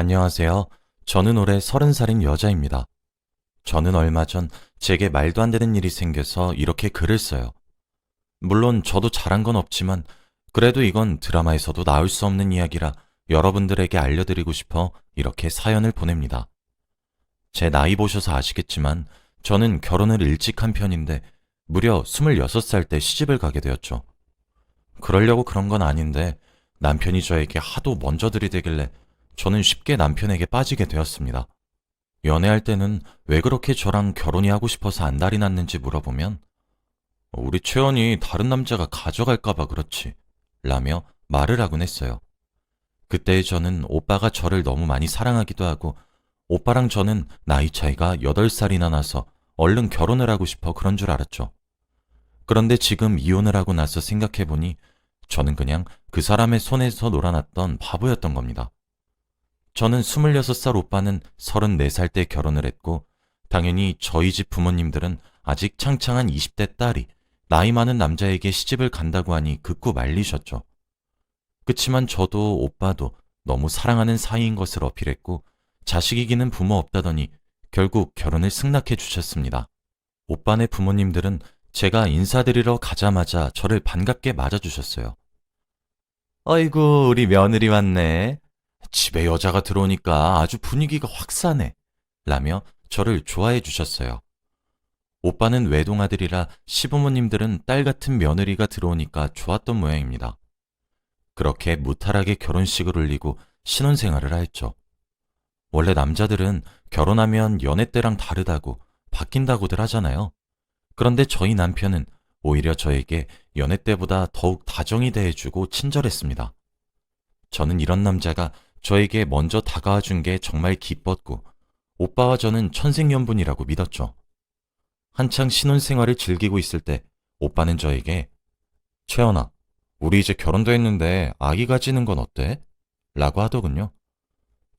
안녕하세요. 저는 올해 30살인 여자입니다. 저는 얼마 전 제게 말도 안 되는 일이 생겨서 이렇게 글을 써요. 물론 저도 잘한 건 없지만 그래도 이건 드라마에서도 나올 수 없는 이야기라 여러분들에게 알려드리고 싶어 이렇게 사연을 보냅니다. 제 나이 보셔서 아시겠지만 저는 결혼을 일찍 한 편인데 무려 26살 때 시집을 가게 되었죠. 그러려고 그런 건 아닌데 남편이 저에게 하도 먼저 들이대길래 저는 쉽게 남편에게 빠지게 되었습니다. 연애할 때는 왜 그렇게 저랑 결혼이 하고 싶어서 안달이 났는지 물어보면 우리 채원이 다른 남자가 가져갈까봐 그렇지 라며 말을 하곤 했어요. 그때의 저는 오빠가 저를 너무 많이 사랑하기도 하고 오빠랑 저는 나이 차이가 8살이나 나서 얼른 결혼을 하고 싶어 그런 줄 알았죠. 그런데 지금 이혼을 하고 나서 생각해보니 저는 그냥 그 사람의 손에서 놀아났던 바보였던 겁니다. 저는 26살 오빠는 34살 때 결혼을 했고 당연히 저희 집 부모님들은 아직 창창한 20대 딸이 나이 많은 남자에게 시집을 간다고 하니 극구 말리셨죠. 그치만 저도 오빠도 너무 사랑하는 사이인 것을 어필했고 자식이기는 부모 없다더니 결국 결혼을 승낙해 주셨습니다. 오빠네 부모님들은 제가 인사드리러 가자마자 저를 반갑게 맞아주셨어요. 어이구, 우리 며느리 왔네. 집에 여자가 들어오니까 아주 분위기가 확 사네. 라며 저를 좋아해 주셨어요. 오빠는 외동아들이라 시부모님들은 딸 같은 며느리가 들어오니까 좋았던 모양입니다. 그렇게 무탈하게 결혼식을 올리고 신혼생활을 하였죠. 원래 남자들은 결혼하면 연애 때랑 다르다고 바뀐다고들 하잖아요. 그런데 저희 남편은 오히려 저에게 연애 때보다 더욱 다정히 대해주고 친절했습니다. 저는 이런 남자가 저에게 먼저 다가와 준 게 정말 기뻤고 오빠와 저는 천생연분이라고 믿었죠. 한창 신혼생활을 즐기고 있을 때 오빠는 저에게 채연아, 우리 이제 결혼도 했는데 아기 가지는 건 어때? 라고 하더군요.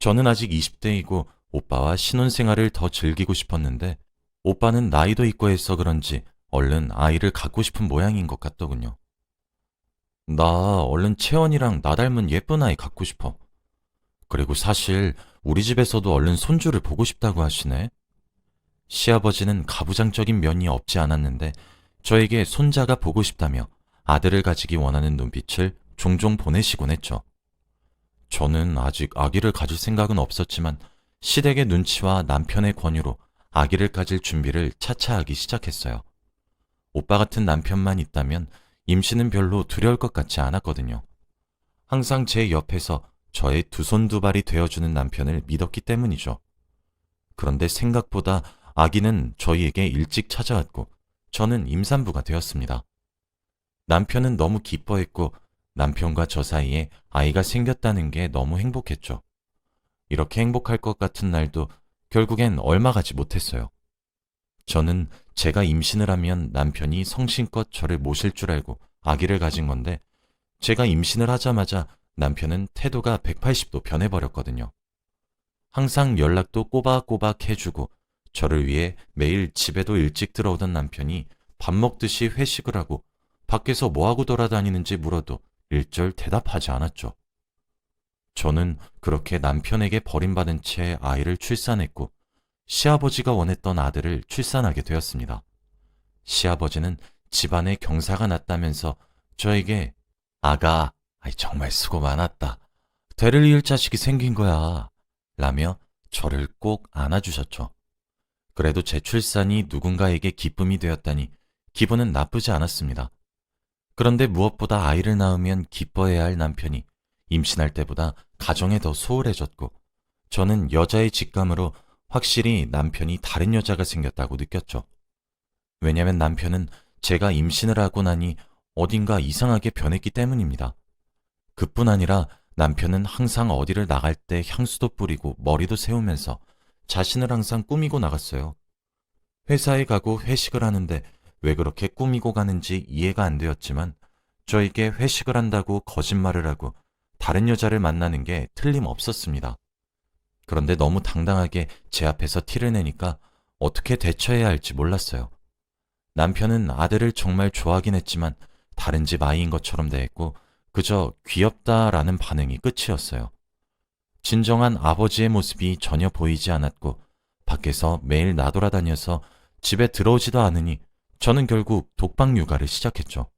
저는 아직 20대이고 오빠와 신혼생활을 더 즐기고 싶었는데 오빠는 나이도 있고 해서 그런지 얼른 아이를 갖고 싶은 모양인 것 같더군요. 나 얼른 채원이랑 나 닮은 예쁜 아이 갖고 싶어. 그리고 사실 우리 집에서도 얼른 손주를 보고 싶다고 하시네. 시아버지는 가부장적인 면이 없지 않았는데 저에게 손자가 보고 싶다며 아들을 가지기 원하는 눈빛을 종종 보내시곤 했죠. 저는 아직 아기를 가질 생각은 없었지만 시댁의 눈치와 남편의 권유로 아기를 가질 준비를 차차 하기 시작했어요. 오빠 같은 남편만 있다면 임신은 별로 두려울 것 같지 않았거든요. 항상 제 옆에서 저의 두 손 두 발이 되어주는 남편을 믿었기 때문이죠. 그런데 생각보다 아기는 저희에게 일찍 찾아왔고 저는 임산부가 되었습니다. 남편은 너무 기뻐했고 남편과 저 사이에 아이가 생겼다는 게 너무 행복했죠. 이렇게 행복할 것 같은 날도 결국엔 얼마 가지 못했어요. 저는 제가 임신을 하면 남편이 성심껏 저를 모실 줄 알고 아기를 가진 건데 제가 임신을 하자마자 남편은 태도가 180도 변해버렸거든요. 항상 연락도 꼬박꼬박 해주고 저를 위해 매일 집에도 일찍 들어오던 남편이 밥 먹듯이 회식을 하고 밖에서 뭐하고 돌아다니는지 물어도 일절 대답하지 않았죠. 저는 그렇게 남편에게 버림받은 채 아이를 출산했고 시아버지가 원했던 아들을 출산하게 되었습니다. 시아버지는 집안에 경사가 났다면서 저에게 아가, 정말 수고 많았다. 대를 이을 자식이 생긴 거야. 라며 저를 꼭 안아주셨죠. 그래도 제 출산이 누군가에게 기쁨이 되었다니 기분은 나쁘지 않았습니다. 그런데 무엇보다 아이를 낳으면 기뻐해야 할 남편이 임신할 때보다 가정에 더 소홀해졌고 저는 여자의 직감으로 확실히 남편이 다른 여자가 생겼다고 느꼈죠. 왜냐면 남편은 제가 임신을 하고 나니 어딘가 이상하게 변했기 때문입니다. 그뿐 아니라 남편은 항상 어디를 나갈 때 향수도 뿌리고 머리도 세우면서 자신을 항상 꾸미고 나갔어요. 회사에 가고 회식을 하는데 왜 그렇게 꾸미고 가는지 이해가 안 되었지만 저에게 회식을 한다고 거짓말을 하고 다른 여자를 만나는 게 틀림없었습니다. 그런데 너무 당당하게 제 앞에서 티를 내니까 어떻게 대처해야 할지 몰랐어요. 남편은 아들을 정말 좋아하긴 했지만 다른 집 아이인 것처럼 대했고 그저 귀엽다라는 반응이 끝이었어요. 진정한 아버지의 모습이 전혀 보이지 않았고 밖에서 매일 나돌아다녀서 집에 들어오지도 않으니 저는 결국 독방 육아를 시작했죠.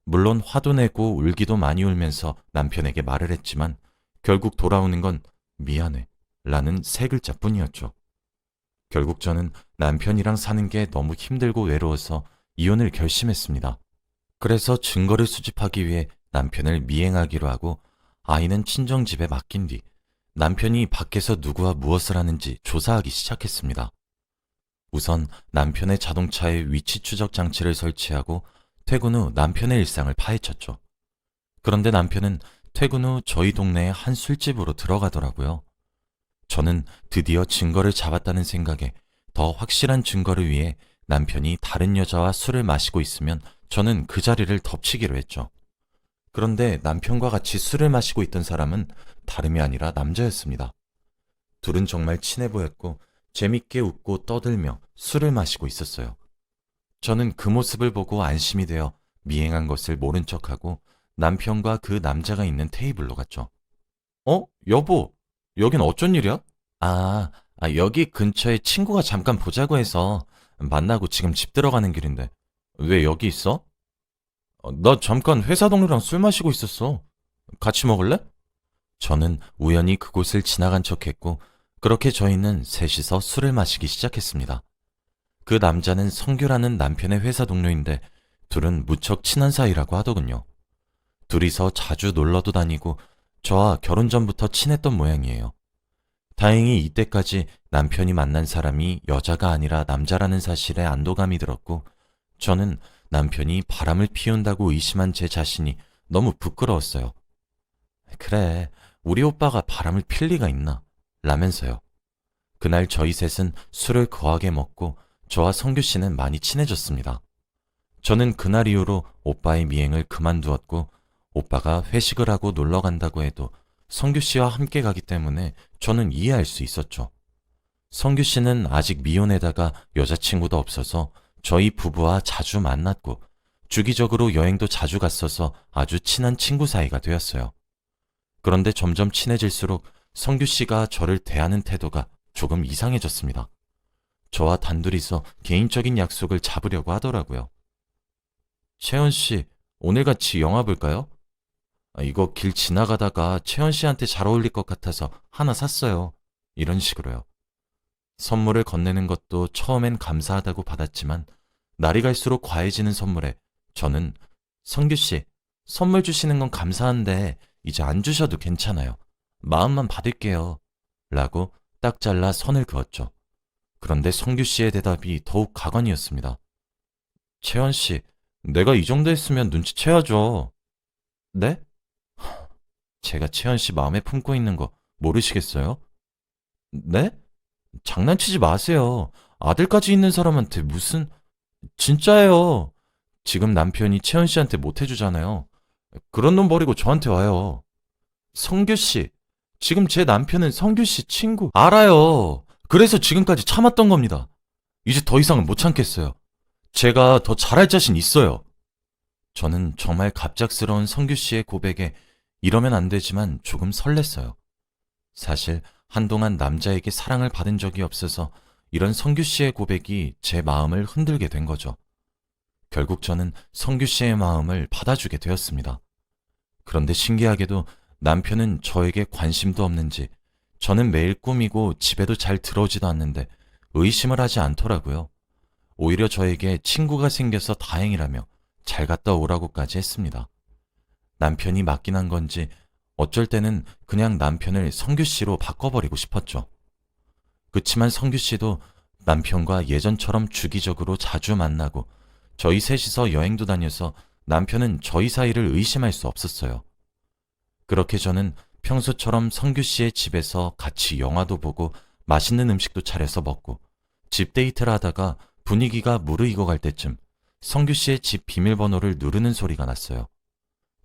물론 화도 내고 울기도 많이 울면서 남편에게 말을 했지만 결국 돌아오는 건 미안해 라는 세 글자뿐이었죠. 결국 저는 남편이랑 사는 게 너무 힘들고 외로워서 이혼을 결심했습니다. 그래서 증거를 수집하기 위해 남편을 미행하기로 하고 아이는 친정집에 맡긴 뒤 남편이 밖에서 누구와 무엇을 하는지 조사하기 시작했습니다. 우선 남편의 자동차에 위치 추적 장치를 설치하고 퇴근 후 남편의 일상을 파헤쳤죠. 그런데 남편은 퇴근 후 저희 동네의 한 술집으로 들어가더라고요. 저는 드디어 증거를 잡았다는 생각에 더 확실한 증거를 위해 남편이 다른 여자와 술을 마시고 있으면 저는 그 자리를 덮치기로 했죠. 그런데 남편과 같이 술을 마시고 있던 사람은 다름이 아니라 남자였습니다. 둘은 정말 친해 보였고 재밌게 웃고 떠들며 술을 마시고 있었어요. 저는 그 모습을 보고 안심이 되어 미행한 것을 모른 척하고 남편과 그 남자가 있는 테이블로 갔죠. 여보, 여긴 어쩐 일이야? 여기 근처에 친구가 잠깐 보자고 해서 만나고 지금 집 들어가는 길인데. 왜 여기 있어? 나 잠깐 회사 동료랑 술 마시고 있었어. 같이 먹을래? 저는 우연히 그곳을 지나간 척했고 그렇게 저희는 셋이서 술을 마시기 시작했습니다. 그 남자는 성규라는 남편의 회사 동료인데 둘은 무척 친한 사이라고 하더군요. 둘이서 자주 놀러도 다니고 저와 결혼 전부터 친했던 모양이에요. 다행히 이때까지 남편이 만난 사람이 여자가 아니라 남자라는 사실에 안도감이 들었고 저는 남편이 바람을 피운다고 의심한 제 자신이 너무 부끄러웠어요. 그래, 우리 오빠가 바람을 필 리가 있나? 라면서요. 그날 저희 셋은 술을 거하게 먹고 저와 성규 씨는 많이 친해졌습니다. 저는 그날 이후로 오빠의 미행을 그만두었고 오빠가 회식을 하고 놀러 간다고 해도 성규 씨와 함께 가기 때문에 저는 이해할 수 있었죠. 성규 씨는 아직 미혼에다가 여자친구도 없어서 저희 부부와 자주 만났고 주기적으로 여행도 자주 갔어서 아주 친한 친구 사이가 되었어요. 그런데 점점 친해질수록 성규 씨가 저를 대하는 태도가 조금 이상해졌습니다. 저와 단둘이서 개인적인 약속을 잡으려고 하더라고요. 채연 씨, 오늘 같이 영화 볼까요? 이거 길 지나가다가 채연 씨한테 잘 어울릴 것 같아서 하나 샀어요. 이런 식으로요. 선물을 건네는 것도 처음엔 감사하다고 받았지만 날이 갈수록 과해지는 선물에 저는 성규 씨, 선물 주시는 건 감사한데 이제 안 주셔도 괜찮아요. 마음만 받을게요. 라고 딱 잘라 선을 그었죠. 그런데 성규 씨의 대답이 더욱 가관이었습니다. 채연 씨, 내가 이 정도 했으면 눈치채야죠. 네? 제가 채연 씨 마음에 품고 있는 거 모르시겠어요? 네? 장난치지 마세요. 아들까지 있는 사람한테 무슨... 진짜예요. 지금 남편이 채연 씨한테 못 해주잖아요. 그런 놈 버리고 저한테 와요. 성규 씨, 지금 제 남편은 성규 씨 친구. 알아요. 그래서 지금까지 참았던 겁니다. 이제 더 이상은 못 참겠어요. 제가 더 잘할 자신 있어요. 저는 정말 갑작스러운 성규 씨의 고백에 이러면 안 되지만 조금 설렜어요. 사실 한동안 남자에게 사랑을 받은 적이 없어서 이런 성규 씨의 고백이 제 마음을 흔들게 된 거죠. 결국 저는 성규 씨의 마음을 받아주게 되었습니다. 그런데 신기하게도 남편은 저에게 관심도 없는지 저는 매일 꾸미고 집에도 잘 들어오지도 않는데 의심을 하지 않더라고요. 오히려 저에게 친구가 생겨서 다행이라며 잘 갔다 오라고까지 했습니다. 남편이 맞긴 한 건지 어쩔 때는 그냥 남편을 성규 씨로 바꿔버리고 싶었죠. 그치만 성규 씨도 남편과 예전처럼 주기적으로 자주 만나고 저희 셋이서 여행도 다녀서 남편은 저희 사이를 의심할 수 없었어요. 그렇게 저는 평소처럼 성규 씨의 집에서 같이 영화도 보고 맛있는 음식도 차려서 먹고 집 데이트를 하다가 분위기가 무르익어갈 때쯤 성규 씨의 집 비밀번호를 누르는 소리가 났어요.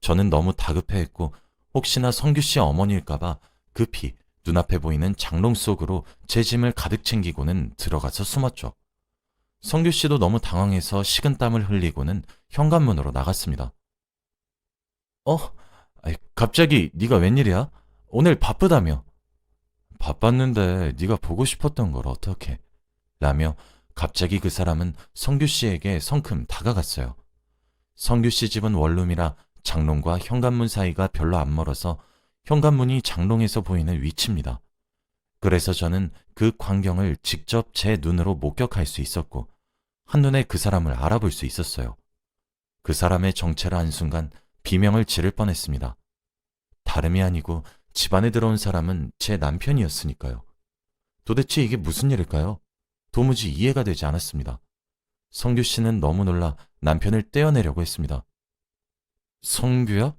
저는 너무 다급해했고 혹시나 성규 씨 어머니일까봐 급히 눈앞에 보이는 장롱 속으로 제 짐을 가득 챙기고는 들어가서 숨었죠. 성규 씨도 너무 당황해서 식은땀을 흘리고는 현관문으로 나갔습니다. 갑자기 네가 웬일이야? 오늘 바쁘다며? 바빴는데 네가 보고 싶었던 걸 어떡해? 라며 갑자기 그 사람은 성규 씨에게 성큼 다가갔어요. 성규 씨 집은 원룸이라 장롱과 현관문 사이가 별로 안 멀어서 현관문이 장롱에서 보이는 위치입니다. 그래서 저는 그 광경을 직접 제 눈으로 목격할 수 있었고 한눈에 그 사람을 알아볼 수 있었어요. 그 사람의 정체를 한 순간 비명을 지를 뻔했습니다. 다름이 아니고 집안에 들어온 사람은 제 남편이었으니까요. 도대체 이게 무슨 일일까요? 도무지 이해가 되지 않았습니다. 성규 씨는 너무 놀라 남편을 떼어내려고 했습니다. 성규야?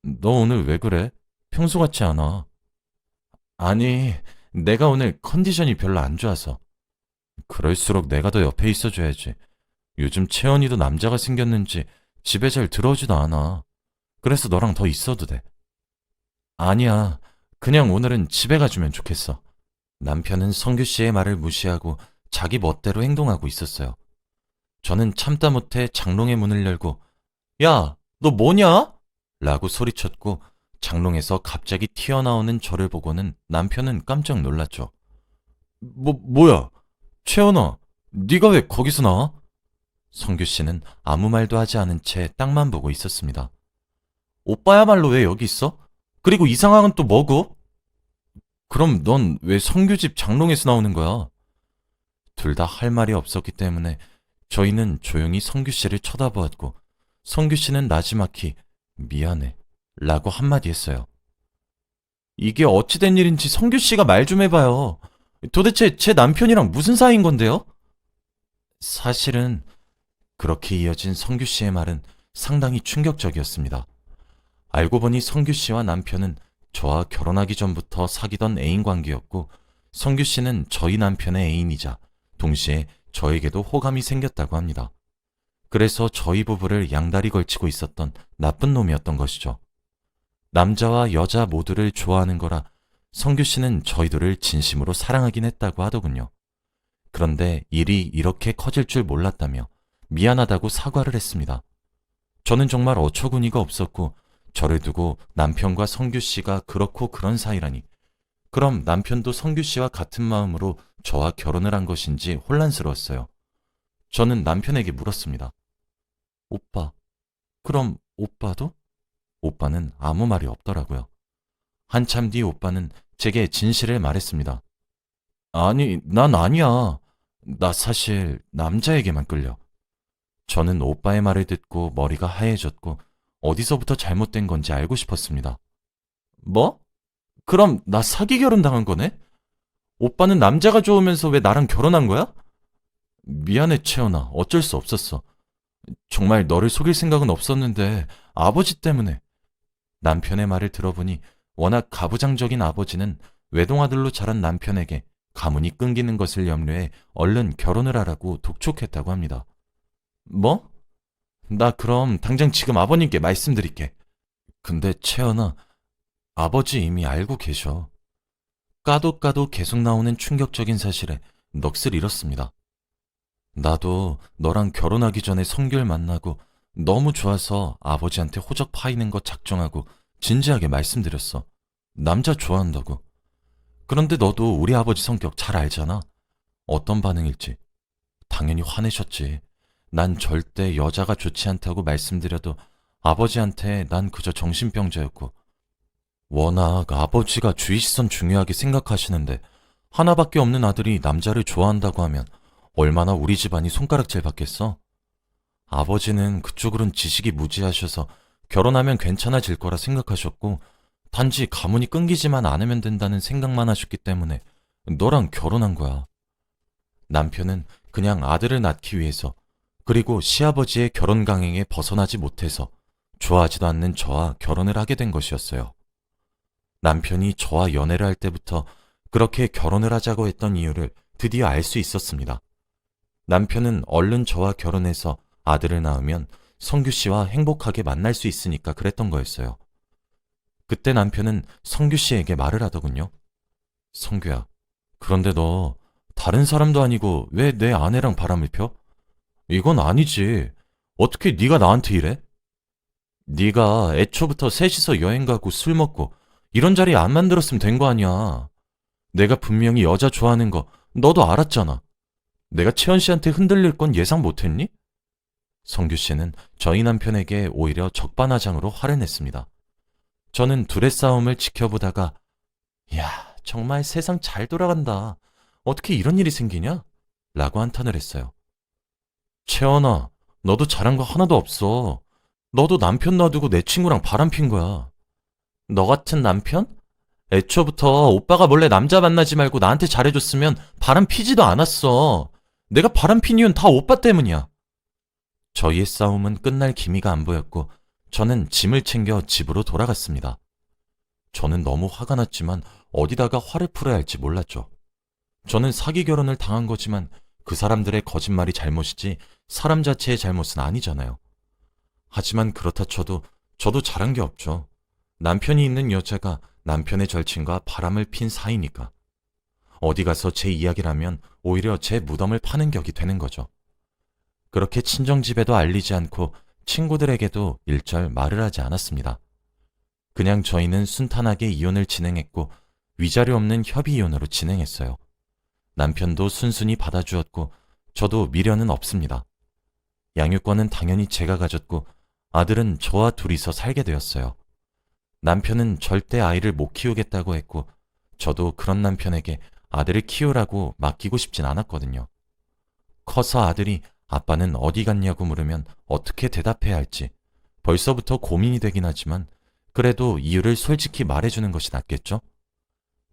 너 오늘 왜 그래? 평소 같지 않아. 아니, 내가 오늘 컨디션이 별로 안 좋아서. 그럴수록 내가 더 옆에 있어줘야지. 요즘 채원이도 남자가 생겼는지 집에 잘 들어오지도 않아. 그래서 너랑 더 있어도 돼. 아니야. 그냥 오늘은 집에 가주면 좋겠어. 남편은 성규 씨의 말을 무시하고 자기 멋대로 행동하고 있었어요. 저는 참다 못해 장롱의 문을 열고 야, 너 뭐냐? 라고 소리쳤고 장롱에서 갑자기 튀어나오는 저를 보고는 남편은 깜짝 놀랐죠. 뭐야? 채연아, 네가 왜 거기서 나와? 성규 씨는 아무 말도 하지 않은 채 땅만 보고 있었습니다. 오빠야말로 왜 여기 있어? 그리고 이 상황은 또 뭐고? 그럼 넌 왜 성규 집 장롱에서 나오는 거야? 둘 다 할 말이 없었기 때문에 저희는 조용히 성규 씨를 쳐다보았고 성규 씨는 나지막히 미안해 라고 한마디 했어요. 이게 어찌된 일인지 성규 씨가 말 좀 해봐요. 도대체 제 남편이랑 무슨 사이인 건데요? 사실은 그렇게 이어진 성규 씨의 말은 상당히 충격적이었습니다. 알고 보니 성규 씨와 남편은 저와 결혼하기 전부터 사귀던 애인 관계였고 성규 씨는 저희 남편의 애인이자 동시에 저에게도 호감이 생겼다고 합니다. 그래서 저희 부부를 양다리 걸치고 있었던 나쁜 놈이었던 것이죠. 남자와 여자 모두를 좋아하는 거라 성규 씨는 저희들을 진심으로 사랑하긴 했다고 하더군요. 그런데 일이 이렇게 커질 줄 몰랐다며 미안하다고 사과를 했습니다. 저는 정말 어처구니가 없었고 저를 두고 남편과 성규 씨가 그렇고 그런 사이라니 그럼 남편도 성규 씨와 같은 마음으로 저와 결혼을 한 것인지 혼란스러웠어요. 저는 남편에게 물었습니다. 오빠, 그럼 오빠도? 오빠는 아무 말이 없더라고요. 한참 뒤 오빠는 제게 진실을 말했습니다. 아니, 난 아니야. 나 사실 남자에게만 끌려. 저는 오빠의 말을 듣고 머리가 하얘졌고 어디서부터 잘못된 건지 알고 싶었습니다. 뭐? 그럼 나 사기 결혼 당한 거네? 오빠는 남자가 좋으면서 왜 나랑 결혼한 거야? 미안해, 채연아. 어쩔 수 없었어. 정말 너를 속일 생각은 없었는데 아버지 때문에. 남편의 말을 들어보니 워낙 가부장적인 아버지는 외동아들로 자란 남편에게 가문이 끊기는 것을 염려해 얼른 결혼을 하라고 독촉했다고 합니다. 뭐? 나 그럼 당장 지금 아버님께 말씀드릴게. 근데 채연아, 아버지 이미 알고 계셔. 까도 까도 계속 나오는 충격적인 사실에 넋을 잃었습니다. 나도 너랑 결혼하기 전에 성규를 만나고 너무 좋아서 아버지한테 호적 파이는 거 작정하고 진지하게 말씀드렸어. 남자 좋아한다고. 그런데 너도 우리 아버지 성격 잘 알잖아. 어떤 반응일지. 당연히 화내셨지. 난 절대 여자가 좋지 않다고 말씀드려도 아버지한테 난 그저 정신병자였고 워낙 아버지가 주위 시선 중요하게 생각하시는데 하나밖에 없는 아들이 남자를 좋아한다고 하면 얼마나 우리 집안이 손가락질 받겠어? 아버지는 그쪽으론 지식이 무지하셔서 결혼하면 괜찮아질 거라 생각하셨고 단지 가문이 끊기지만 않으면 된다는 생각만 하셨기 때문에 너랑 결혼한 거야. 남편은 그냥 아들을 낳기 위해서 그리고 시아버지의 결혼 강행에 벗어나지 못해서 좋아하지도 않는 저와 결혼을 하게 된 것이었어요. 남편이 저와 연애를 할 때부터 그렇게 결혼을 하자고 했던 이유를 드디어 알 수 있었습니다. 남편은 얼른 저와 결혼해서 아들을 낳으면 성규 씨와 행복하게 만날 수 있으니까 그랬던 거였어요. 그때 남편은 성규 씨에게 말을 하더군요. 성규야, 그런데 너 다른 사람도 아니고 왜 내 아내랑 바람을 펴? 이건 아니지. 어떻게 네가 나한테 이래? 네가 애초부터 셋이서 여행 가고 술 먹고 이런 자리 안 만들었으면 된 거 아니야. 내가 분명히 여자 좋아하는 거 너도 알았잖아. 내가 채연 씨한테 흔들릴 건 예상 못했니? 성규 씨는 저희 남편에게 오히려 적반하장으로 화를 냈습니다. 저는 둘의 싸움을 지켜보다가 야, 정말 세상 잘 돌아간다. 어떻게 이런 일이 생기냐? 라고 한탄을 했어요. 채연아, 너도 잘한 거 하나도 없어. 너도 남편 놔두고 내 친구랑 바람핀 거야. 너 같은 남편? 애초부터 오빠가 몰래 남자 만나지 말고 나한테 잘해줬으면 바람 피지도 않았어. 내가 바람 핀 이유는 다 오빠 때문이야. 저희의 싸움은 끝날 기미가 안 보였고 저는 짐을 챙겨 집으로 돌아갔습니다. 저는 너무 화가 났지만 어디다가 화를 풀어야 할지 몰랐죠. 저는 사기 결혼을 당한 거지만 그 사람들의 거짓말이 잘못이지 사람 자체의 잘못은 아니잖아요. 하지만 그렇다 쳐도 저도 잘한 게 없죠. 남편이 있는 여자가 남편의 절친과 바람을 핀 사이니까. 어디 가서 제 이야기를 하면 오히려 제 무덤을 파는 격이 되는 거죠. 그렇게 친정집에도 알리지 않고 친구들에게도 일절 말을 하지 않았습니다. 그냥 저희는 순탄하게 이혼을 진행했고 위자료 없는 협의 이혼으로 진행했어요. 남편도 순순히 받아주었고 저도 미련은 없습니다. 양육권은 당연히 제가 가졌고 아들은 저와 둘이서 살게 되었어요. 남편은 절대 아이를 못 키우겠다고 했고 저도 그런 남편에게 아들을 키우라고 맡기고 싶진 않았거든요. 커서 아들이 아빠는 어디 갔냐고 물으면 어떻게 대답해야 할지 벌써부터 고민이 되긴 하지만 그래도 이유를 솔직히 말해주는 것이 낫겠죠?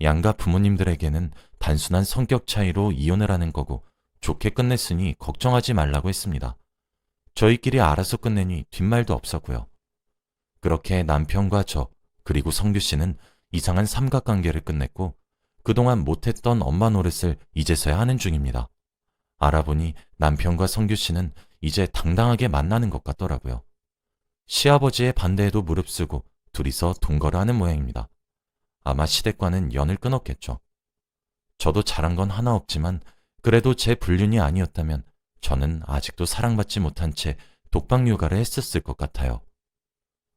양가 부모님들에게는 단순한 성격 차이로 이혼을 하는 거고 좋게 끝냈으니 걱정하지 말라고 했습니다. 저희끼리 알아서 끝내니 뒷말도 없었고요. 그렇게 남편과 저 그리고 성규 씨는 이상한 삼각관계를 끝냈고 그동안 못했던 엄마 노릇을 이제서야 하는 중입니다. 알아보니 남편과 성규 씨는 이제 당당하게 만나는 것 같더라고요. 시아버지의 반대에도 무릅쓰고 둘이서 동거를 하는 모양입니다. 아마 시댁과는 연을 끊었겠죠. 저도 잘한 건 하나 없지만 그래도 제 불륜이 아니었다면 저는 아직도 사랑받지 못한 채 독박 육아를 했었을 것 같아요.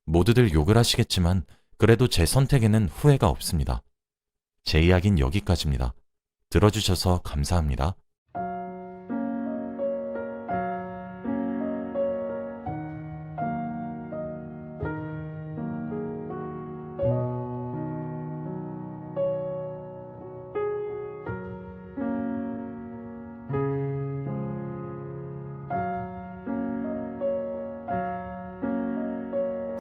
모두들 욕을 하시겠지만 그래도 제 선택에는 후회가 없습니다. 제 이야기는 여기까지입니다. 들어주셔서 감사합니다.